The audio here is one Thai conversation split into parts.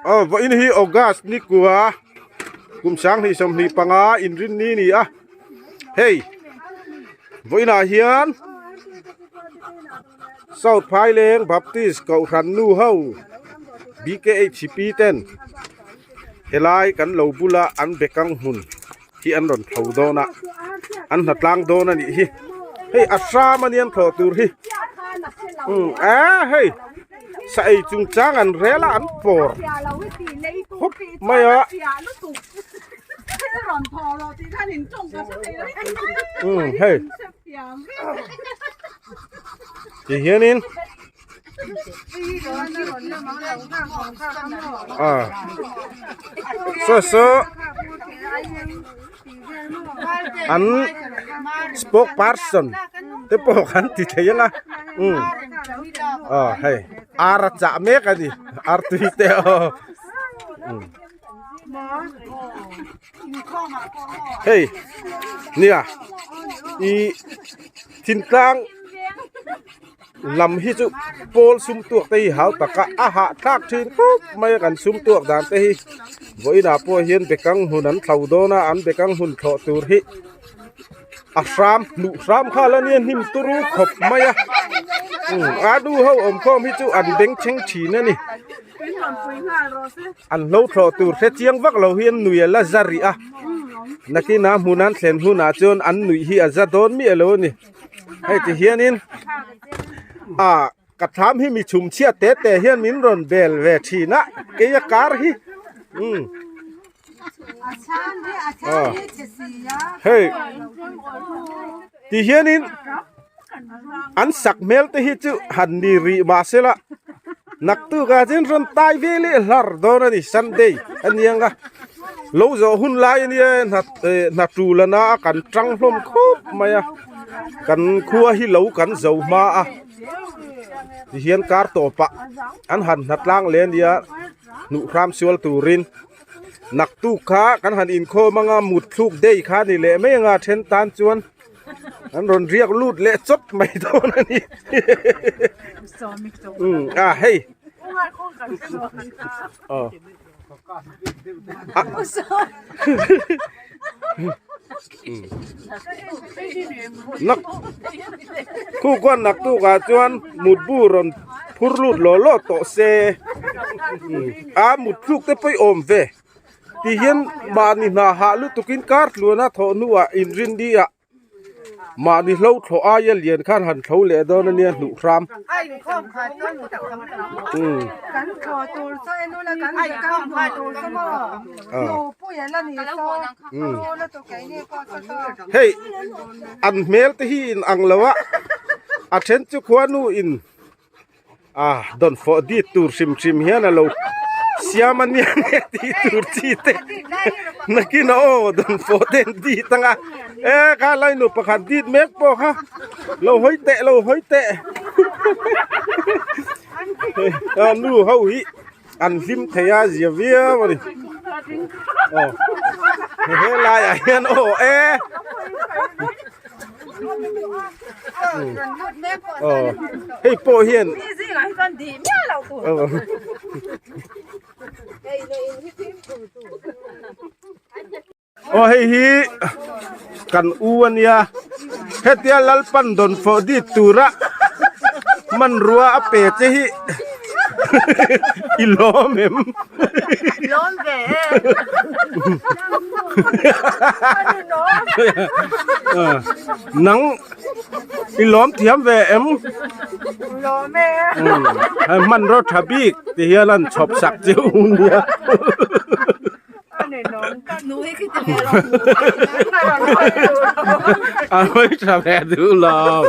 vậy hi August ni của cùng sáng thì sầm ni panga in rin ni ni à hey vậy là hiền South Highland Baptist cầu khăn nu hậu BKHP ten helai kan lo bula an bekang hun hi an ron thau do na an hatlang do na ni hi hey asra manian tho tur hi hey sai chung chang an rela an por hop mai a hey chị hiền in so an spokesperson te po kan ti thayang hey ara cha me ka di ar tu te hey nia i tin tang làm hi chu pol sum tuộc tây hảo taka hạ thác trên khúc mấyกันsum tuộc đàn tây với đà po hiền bekang hun an thầu đó na an bekang hun thọ tur hi asram nu ram kha la niên him turu khop maya adu hau om khom hi chu an beng cheng chi na ni an lo thọ tur se chiang vak lo hiền nuya la zaria nakina hunan thlen huna chon an nui hi azadon mi alo ni hay ti hianinกระทำให้มีชุมเชียเตะแต่เฮียนมินรอนเบลเวทีนะเกียการฮิเฮ้ยที่เฮียนินอันสักเมลที่จูฮันดีรีมาเสละนักตู้กาจินรอนตายเวลีลาร์โดนัดิซันเดย์อันยังกะโลโซหุ่นลายนี่นัดจูลนะกันจังลมคุบมากันคัวฮิโลกันเจ้ามาที่เฮียนการ์ตปะอันหันนัดล่างเลนเดียนุครามชวลตูรินนักตู้ค้ากันหันอินโคมังมุดทุกเดย์ค้านี่แหละไม่งาเชนตานจวนอันรอนเรียกลูดเละจดไม่โดนนี่เฮ้ยนักคู่กวนนักตู้กาจวนมุดบูรอนพูดลูดหล่อโตเซมุดลูกแต่ไปอมเวที่เห็นมานี่นาหาลุตุกินการ์ดล้วนนะทอนัวอินรินดีอะมานี่เราทออายเลียนข้านหันเขาเล่ดอนเนี่ยหนุครามกันขอตัวซอยนู้นละกันกันขอตัวซะบ่โยผู้ใหญ่ละนี่ซอแล้วตัวแกนี่ก็ซอเฮ้ยอันเมลที่อินอังละวะอาเชนจุควานูอินดอนฟอดีตูร์ชิมเฮียนะเราเสียมันเนี่ยที่ตูร์จีเตนักกินดอนฟอเดนดีตั้งข้าไล่หนูประคันดีเมกปอค่ะเราห้อยเตะนู่เขาหิอันซิมเทียเสียเวียมาดิเฮ้ยลายเฮียนเฮ้ยโปเฮียนเฮ้ยฮีกันอ้วนยาเฮ็ดยาลัลปันดนฟอดีตูระมันรัวอเปเจฮิอิล้อมเอ็มล้อมเก๋นังอิล้อมเทียมเวเอ็มล้อมเอ็มมันรถทับบีกที่เฮียลันชอบสักเจ้าเนี่ยไม่ทำแพ้ดูหรอก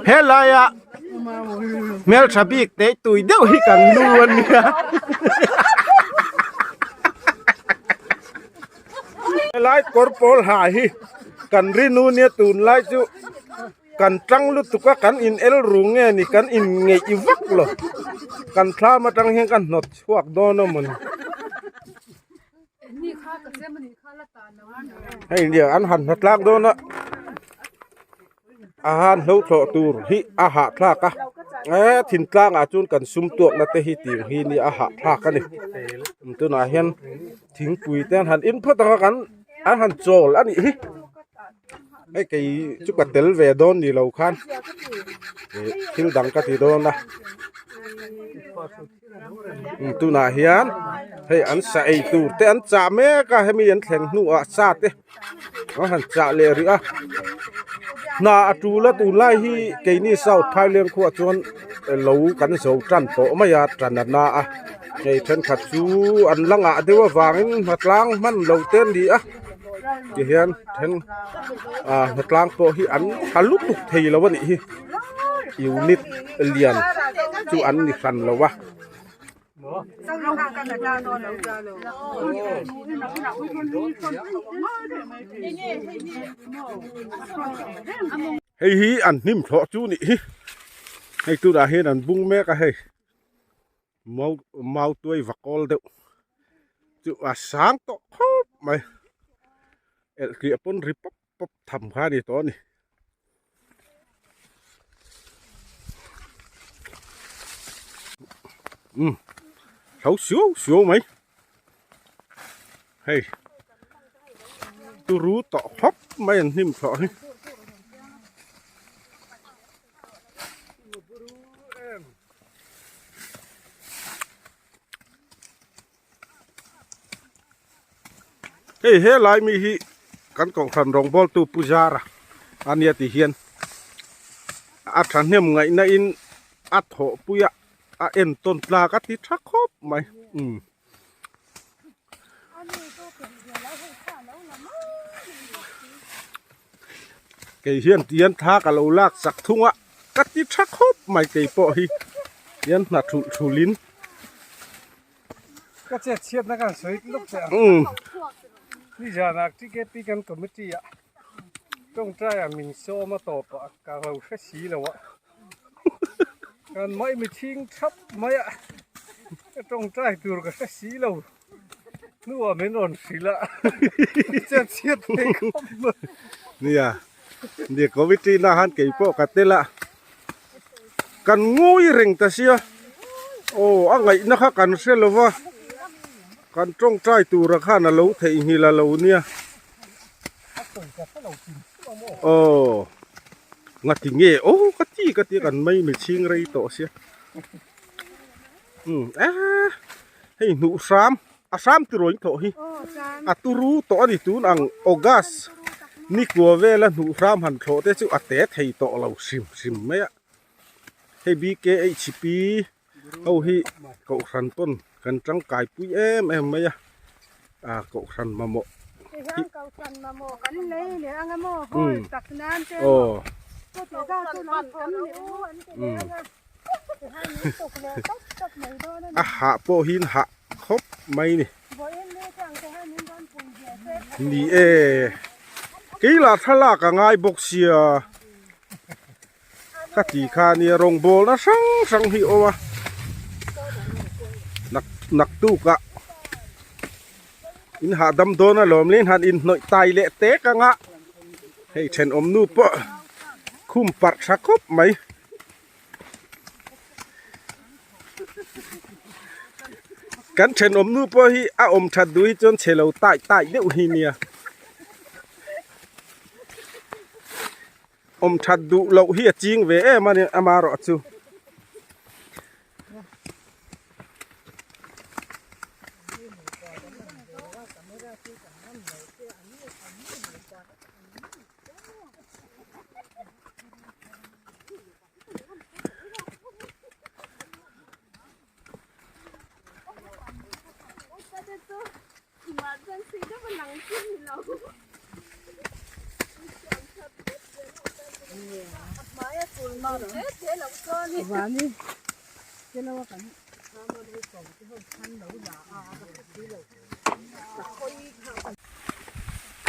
เฮ้ยลายอะเมลชาบิกเตะตุยเดียวให้กันนวลเนี่ยลายกอร์ปอลหายกันรินูเนี่ยตูนลายจุกันจังลุตุกกันอินเอลรุงเงี้ยนี่กันอินเงยอีวักหรอกันพลามาจังเฮงกันหนดชวกโดนมันให้เดี๋ยวอันหันหัดลากโดนนะอาหารเราโถตูรฮิอาหารลากะ ถินกลางอาจุนกันซุ่มตัวนัตหิติงฮีนี่อาหะทากันนี่ตัวน่าเห็นทิ้งปุ๋ยแต่หันอินพุตกันอันหันโจลอันนี้ไอ้ไก่จุกเตลเวดอนนี่เราคันทิลดังกะติโดนนะตัวน่าเห็นให้อันใส่ตัวแต่อันจ่าแม่ก็ให้มีอันแข็งนัวซาดเด้อันหันจ่าเลยหรืออ่ะนาจูละตูไล่ฮีไก่นี่เศร้าท้ายเลี้ยงขวดจนเหลากันเสาจันโตไม่ยาจันนาอ่ะไอ้ฉันขัดซูอันลังอ่ะเดี๋ยววางหัดล้างมันเหลาเต้นดีอ่ะที่เห็นฉันหัดล้างโตฮีอันฮัลลุตุกทีแล้ววะนี่อยู่นิดเลียนจูอันนี่ขันแล้ววะเฮ้ยอันนิ่มเพาะจูนี่ให้ตัวดาเห็นอันบุ้งแม่ก็ให้เมาตัววักอลเดียวจูสังโตครบไหมเอลเกียปนริปปทำข้านี่ตัวนี่เขาเสียวไหมเฮ้ยตัวรู้ต่อฮอปไม่นิ่มเพาะนี่เฮ้ยลายมีฮีกันของขันรองบอลตูปุจาระอันนี้ที่เฮียนอัฐานเนี่ยมึงไงในอินอัฐโหปุยะเอ็นต้นปลากติดชักครบไหมไก่เฮียนเตียนท่ากับเราลากสักทุ่งอะกติดชักครบไหมไก่ปอฮีเฮียนหนักถูลิ้นก็เชียดนักการสวยลูกเสียนี่จะนักที่เก็บปีกันคอมมิตี้อ่ะต้องใจมินโซมาตอบอ่ะการเราแค่สีแล้วอ่ะการไม่มีทิ้งทับไม่อ่ะต้องใจตัวก็แค่สีแล้วนึกว่าไม่นอนสีละจะเชียดเองนี่อ่ะเดี๋ยวคอมมิตี้น่าหันไก่ปอกัดเตละกันงูยเร่งตาเสียโอ้อะไรนะคะกันเสียแล้ววะกันจ้องใจตัวราคาน่ะเราเทียละเราเนี่ยโอ้งัดทิ้งเงี้ยโอ้กะทิกันไม่ชิงไรต่อเสียให้หนูสามตัวอีกต่อฮีตัวรู้ต่อนี่ตัวนังออกัสนี่กลัวเวลาหนูสามหันโถแต่จู่อัดเตะให้ต่อเราซิมไหมอะให้บีเกไอชิปีเอาฮีเกาสันต้นกันจังไก่ปุ้ยไหมอะเกาสันมาโมเกาสันมาโมกันเลยเนี่ยอังโมโหตักน้ำเจ้าก็จะได้ตัวน้ำกันเนี่ยอันนี้เนี่ยหะโปหินหะครบไหมนี่นี่กี่ละทลากง่ายบกเสียกะติคานี่รงโบนะสังหิโอวะนักตู้กะอินหาดำโดนนะหลอมเล่นหันอินหน่อยตายเละเตะกังะให้เชนอมนูปะคุ้มปัดสักครบไหมกันเชนอมนูปะฮีอมชัดดุยจนเชลเอาตายเดี๋ยวฮีเนียอมชัดดุเราเฮียจริงเวมันเนี่ยมารอดซู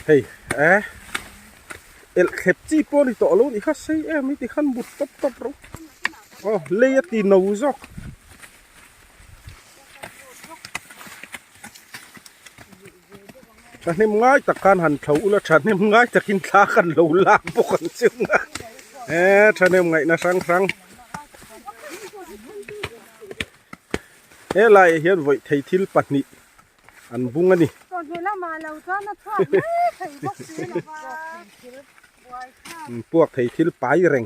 เฮ้ยเอลเข็บจีปนี่ต่อแล้วนี่ข้าใช้ไม่ติขันบุตรตบรู้อ๋อเลียตีนูซอกฉันนี่มึงง่ายจากการหันเถาแล้วฉันนี่มึงง่ายจากกินข้ากันเหลาลากพวกกันจึงฉันนี่มึงไงนะสัง เฮ้ยไรเฮียนไว้ไทยทิลปัดนี่อันบุ้งอันนี้ ก่อนเวลามาเราก็น่าทอดไม่ใครบอกซื้อหรอกว่า พวกไทยทิลปลายแรง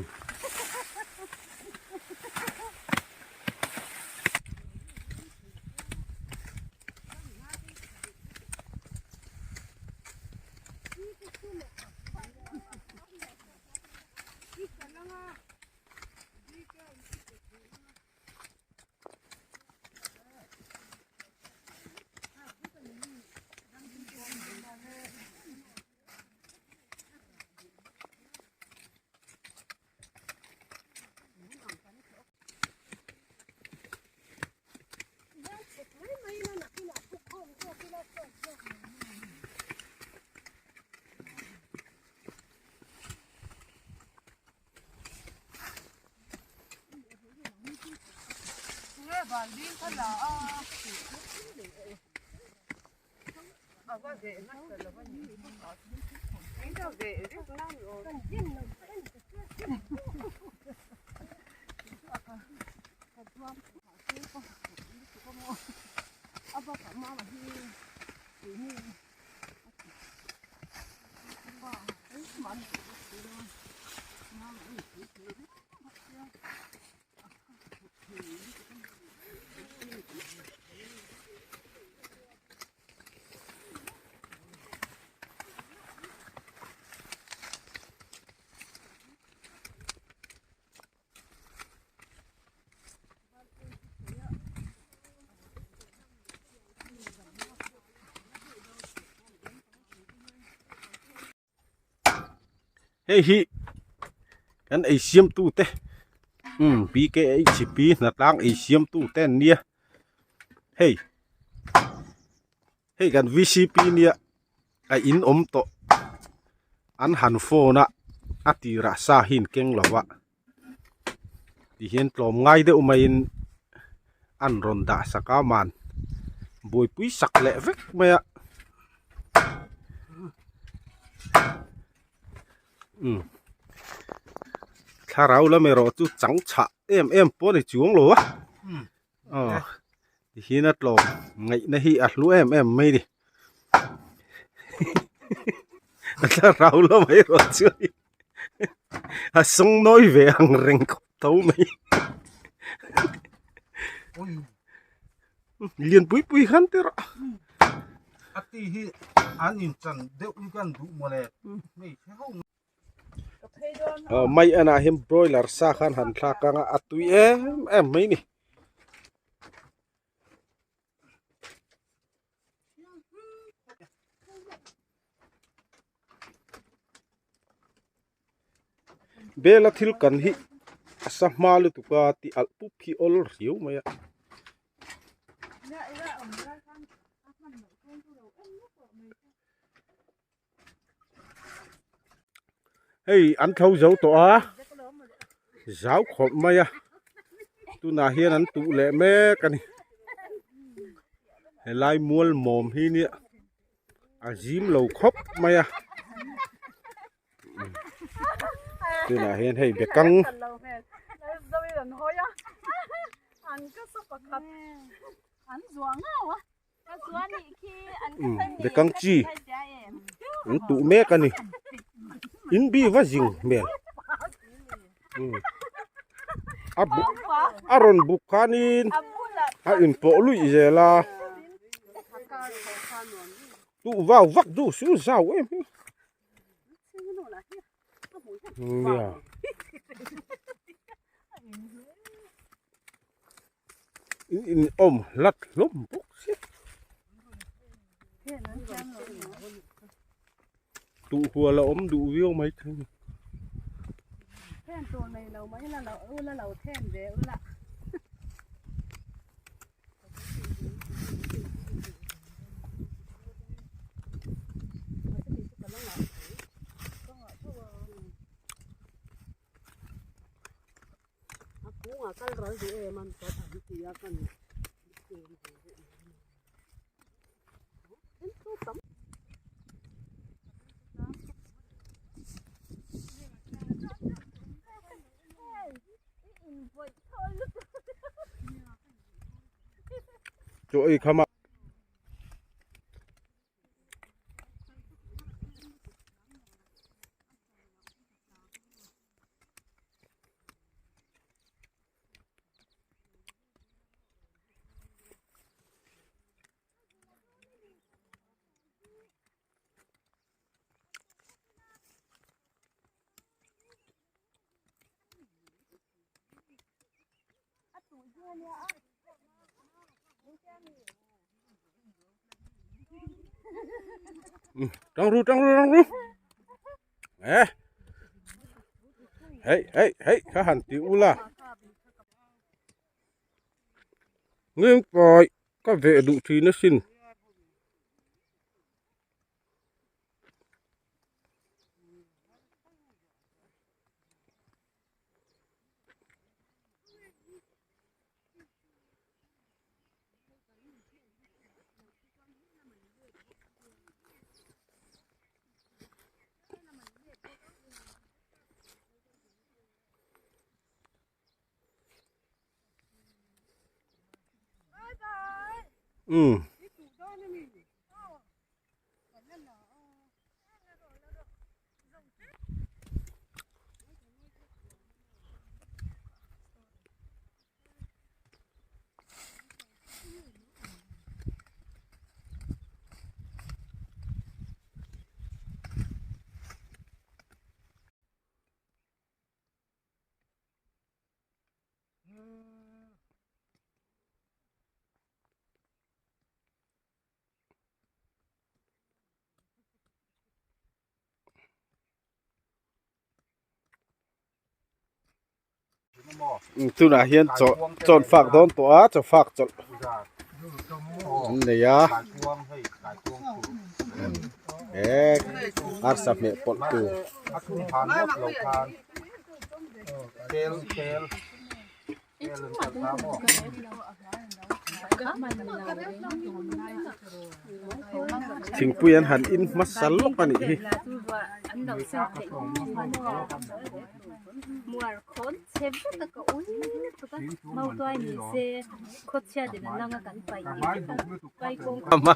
เฮ้ยฮิกันไอเสียมตู้เต้ปีแกไอชิปีหน้าต่างไอเสียมตู้เต้เนี่ยเฮ้ยกันวิซีปีเนี่ยไออินโตอันหันโฟนะอติระซาหินเก่งหรอวะที่เห็นตลอมง่ายเด้อไม่อันรอนดาสักามันบอยปุยสักเละเวกไหมอะถ้าเราแล้วไม่รอจุดจังฉะเอ็มปนในจวงหรอวะอ๋อที่นั่นหลงไงนะฮีอัดรู้เอ็มไม่ดิถ้าเราแล้วไม่รอช่วยส่งน้อยเวียงเร่งกับเต้าไม่เรียนปุยขันเถอะอติฮิอันอินจันเดี๋ยวอีกันดูมาเลยไม่ใช่ห้องไม่อันนั้นเห็นบรอยเลอร์สักขันหันทากางอัตุยไม่นี่เบลทิลกันฮิสัมมาลุตุกาติอัลปุกฮิออลริวมาya hey ăn thâu dấu tỏ giáo khổ mày à tu na hiền ăn tu lệ mẹ cái này lại mua mồm hi nè dím lầu khóc mày à tu na hiền hay bị căng bị căng chi tu mẹ cái này in bi va jing mel aron bukanin in po lui zela tu vào vak du su zau em ya in lat lom buk tụ hùa là đủ viêu mấy thứ thêmตัวnàyเราไม่ละเราแทนเดี๋ยวละกันร้อยดีมันก็ทำตีกัน chỗ ấy khăm ạ trong ru nè hey khá hẳn tiểu là nguyên bòi có vẻ đủ trí nó xin tu là hiền chọn phạc đón tỏa cho phạc chọn này à ăn sập mẹ bọn tuผ่านหมดเราผ่านเทลตามหมด thình quyền hẳn in mắt sắn lúc anh ấy mua khốn xem tất cả ui tất cả mau toai ni se khốt xe để nó ngang cắn phải công mà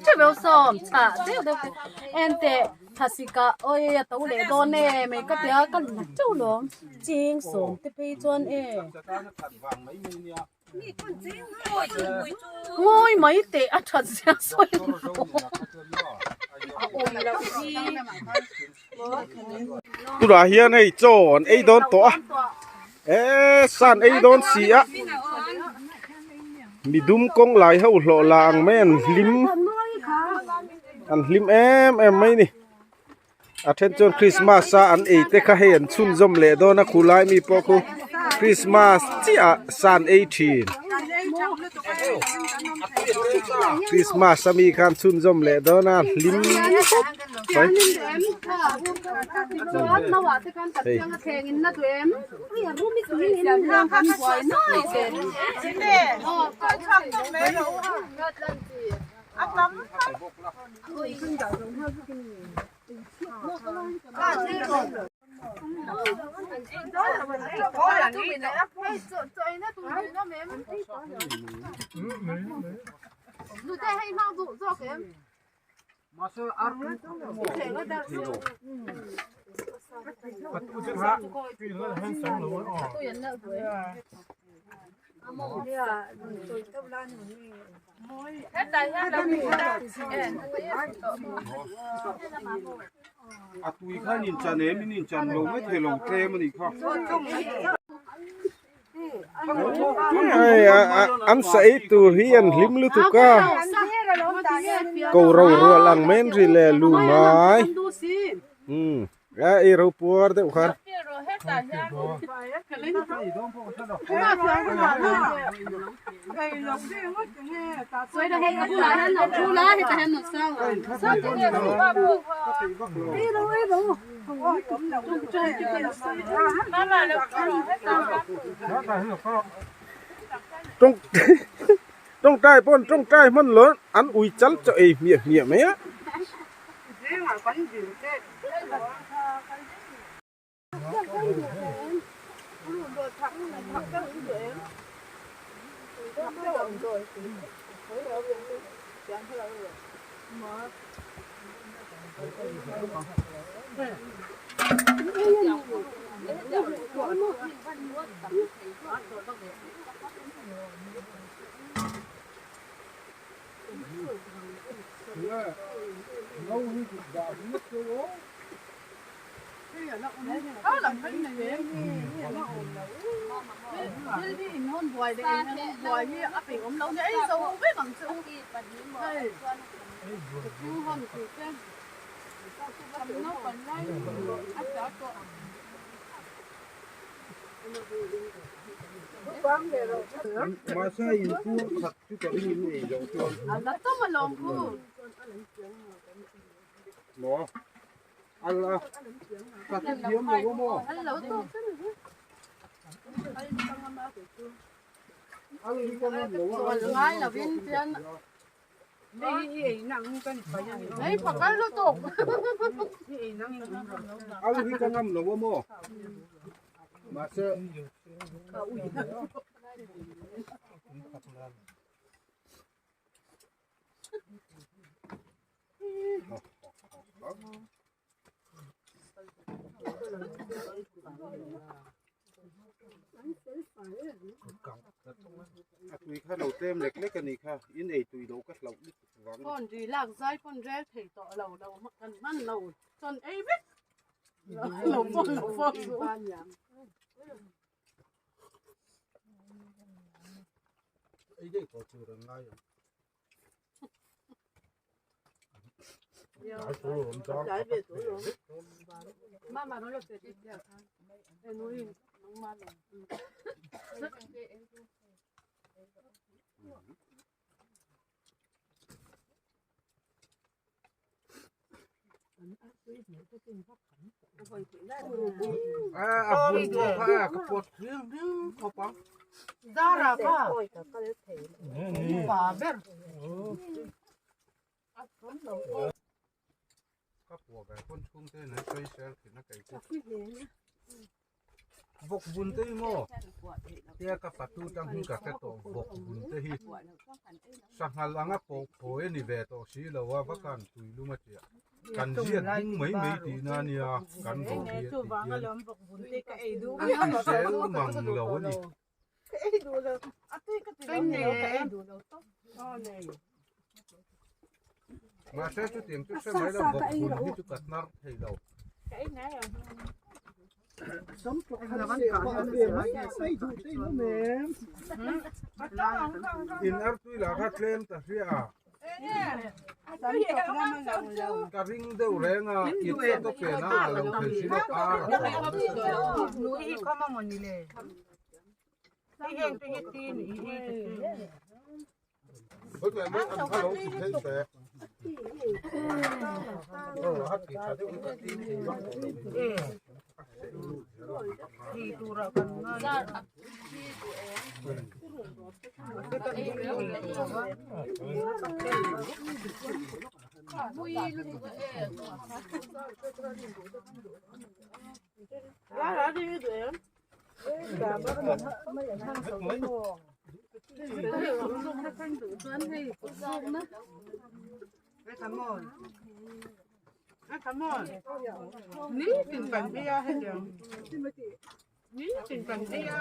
这边说查这个，anh tệ thật sự cả ôi tàu lệ đó nè mấy cái tiếng cái nó châu lo chính sống thì bây giờ nè ngồi mấy tệ à thật sự sôi tu là hiền hay chọn ấy đón tỏa san ấy đón xì á mi dum công lại hậu lộ làng men lim ăn lim em mấy nè attention Christmas sa an ấy te kha hen chun zom le do na khulai mi po ko Christmas chi a san 18 Christmas sa mi khan chun zom le do na lim phải nó bảo thế con tập trung cái thèn nó tụi em bây giờ rút cái gì làm làm ăn quậy nói thế chính nè cái chăm nó mấy đâu ăn lắm ôi kinh đầu giống hơn cái gì có là cái này áp chơi nó tụi nó mềm tụi tay hay mang tụi cho cái masa arkan atui kha nin chan em nin chan lo mai thelo tre mani kha ăn sấy từ hiền lim lu tu ca cầu rau rùa làng men gì lè lù mai ai rau puar đấy khăn Rồi đây là thu lá thì ta hem nó sao à? Sao thế này đâu? Đi đâu ấy đâu? trong trong trai món lớn ăn ui chắn cho ấy mía mấy á Học cái ứng dụng em. Học cái ứng rồi. Thấy ở bên đây. Chẳng thấy ở rồi. Mà. Nấu như thịt gà nước châu Âu. Đó là cái này vậy. Đi đi hôn vòi đi, vòi như ấp bình ống lâu đấy, sâu biết bằng sâu. Đây. Chú hôn thì xem. Nó còn lại ấp đó cho. Mà sao yên phu thật chứ có đi nhìn gì đâu chứ. Nó tốt mà lòng phu. Nó. Ăn là. Cắt cái diếm rồi có mò. Anh lẩu tốt thế này. Ăn đi con ăn lẩu. Rồi ngay là viên tiền. Đấy, phải cái nó tốt. Ăn đi con ăn lẩu có mò. Mà sao. Tùy khá đầu tem lệch lệch cái này khá yên ấy tùy đâu các lẩu đi vắng Còn gì lạc dây con rêu thì tọ lẩu đầu mặc cần ăn lẩu chân ấy biết lẩu phong ấy đây có chữ rằng ngay Giải về tuổi rồi. Mà nó là tuyệt đẹp. Em nuôi nó mà là. buồn cho pha cái bột riêng riêng có băng Ra là pha. Pha biết. các bộ cái con chung thế này xoay xe thì nó cái vok bún tây mò tia các phát tu tăng hưng các cái tổ vok bún tây hít sang hà lang á bộ phối ni về tổ xí làว่า กันtùy luôn mà chịกันgiết hung mấy mấy tí na niaกันvok giết tí xe măng lẩu ni mà xe chút tiền chút xe máy là vok bún hít chút cắt nát hay đâu in ar tui la kha tlem ta ria ka ring deu renga it to pe na lo thel si lo a Nuôi hi có mong mình nè. Hi hen hi tin hi. bớt lại bớt ăn khá lâu thì thấy sẽ hát thì chả thấy cái tin thì vắng Hi tu ra kan ngan. Ra đi tụi em. Come on. Ní tình cảnh bia hay chẳng? Ní tình cảnh bia.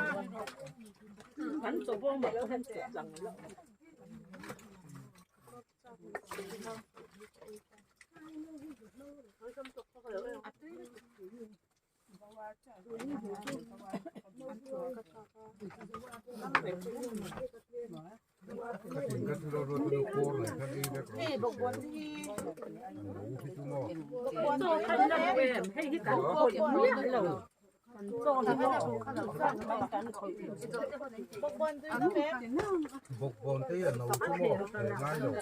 Bắn sổ vô mà không chịu rằng cái thứ đó rồi tôi cô này cái đi đấy Ê, bọc quần đi. thì chúng nó Cho thân ra về, hay cái cảnh cô điểm mũi hay lẩu. Cho là cái nào bọc quần đi nó bé. bột bồn thế là nấu chúng nó để ngay rồi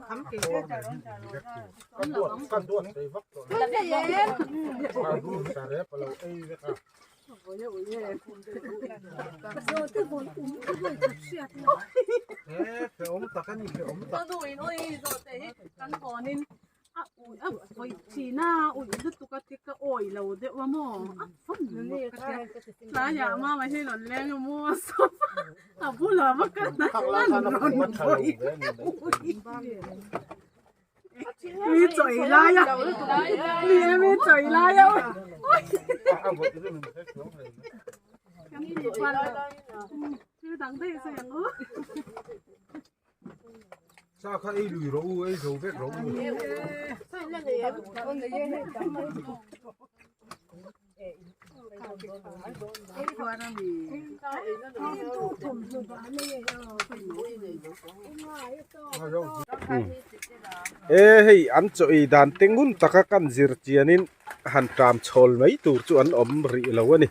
Khắm kì căn đuột đây vấp rồi cái gì vậy? mà đuôi xà rép vào ấy đấy à thế phải ốm ta cái gì phải ốm ta Tôi đuổi thôi rồi thế căn có nên ui ui chỉ na ui đứt tụ ก็ที่ก็โอยเราเดี๋ยวว่าหม้อส้มนี่ร้านยามาไม่ใช่หล่อนแรงหม้อส้มอ่ะพูดเหรอว่ากันนะมันร้อนมีจ่อยลายอ่ะมีจ่อยลายอ่ะชื่อดังได้เสียงsao khai lùi râu ấy râu vết râu ê hey ăn chọi đàn tengun taka kan zir chianin han tram chol mấy tur chu an om ri lo ani